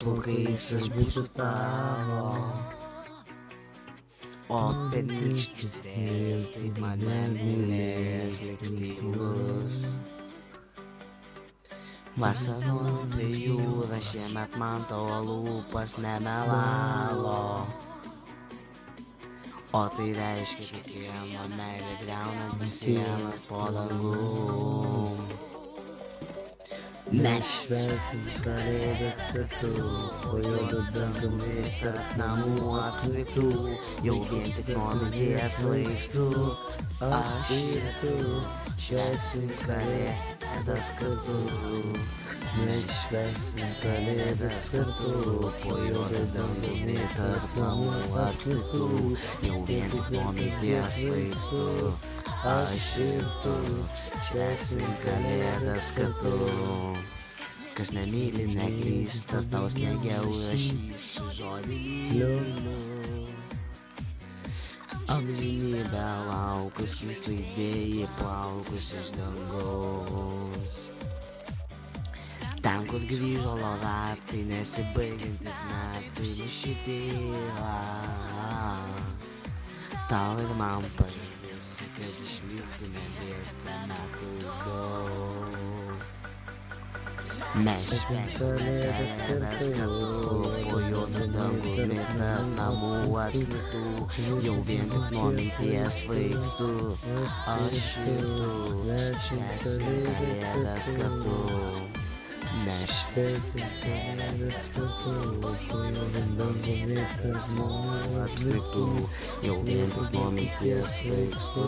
Plaukais aš būsiu tavo, o pernykštis vėjas taip mane mylės liks tylus. Vasarojo prie jūros, šiemet man tavo lūpas nemelavo, o tai reiškia kiekvieno meilė griaunantis sienas po dangum. Mes švęsim kalėdas kartu, po juodu dangumi tarp namų apsnigtų, jau vien tik nuo minties svaigstu. Aš ir tu švęsim kalėdas kartu, mes švęsim kalėdas kartu, po juodu dangumi tarp namų apsnigtų, jau vien tik nuo minties svaigstu. Aš ir tu švęsim kalėdas kartu. Kas nemyli, neklysta, tau sniege užrašysiu žodį myliu. Amžinybę laukus, kai sklaidėjai plaukus iš dangaus. Ten, kur grįžo loratai, nesibaigiantis metai, nušitėra. Tau ir man pavyzdys, kad išliktume dėstame daug. Mes švęsim kalėdas kartu, po juodu dangumi tarp namų apsnigtų, jau vien tik nuo minties svaigstu. Aš ir tu švęsim kalėdas kartu. Mes švęsim kalėdas kartu, po juodu dangumi tarp namų apsnigtų, jau vien tik nuo minties svaigstu.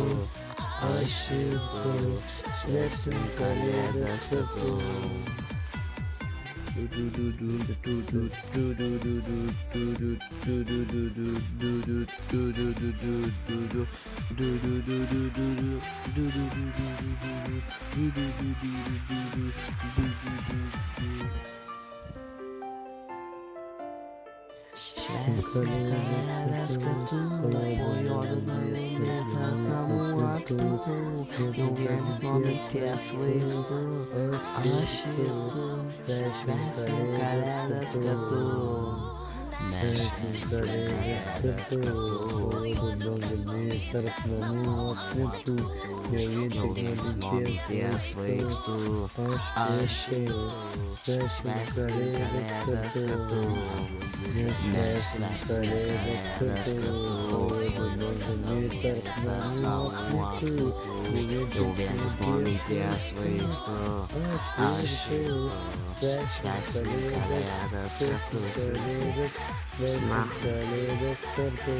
Aš ir tu švęsim kalėdas kartu. Švęsim kalėdas kartu, po juodu dangumi tarp namų apsnigtų, jau vien tik nuo minties svaigstu. Aš ir tu švęsim kalėdas kartu. Mes švęsim kalėdas kartu, po juodu dangumi tarp namų apsnigtų, jau vien tik nuo minties svaigstu. Aš ir tu švęsim kalėdas kartu. Mes švęsim kalėdas kartu, po juodu dangumi tarp namų apsnigtų, jau vien tik nuo minties svaigstu. Aš ir tu švęsim kalėdas kartu. Kalėdas kartu.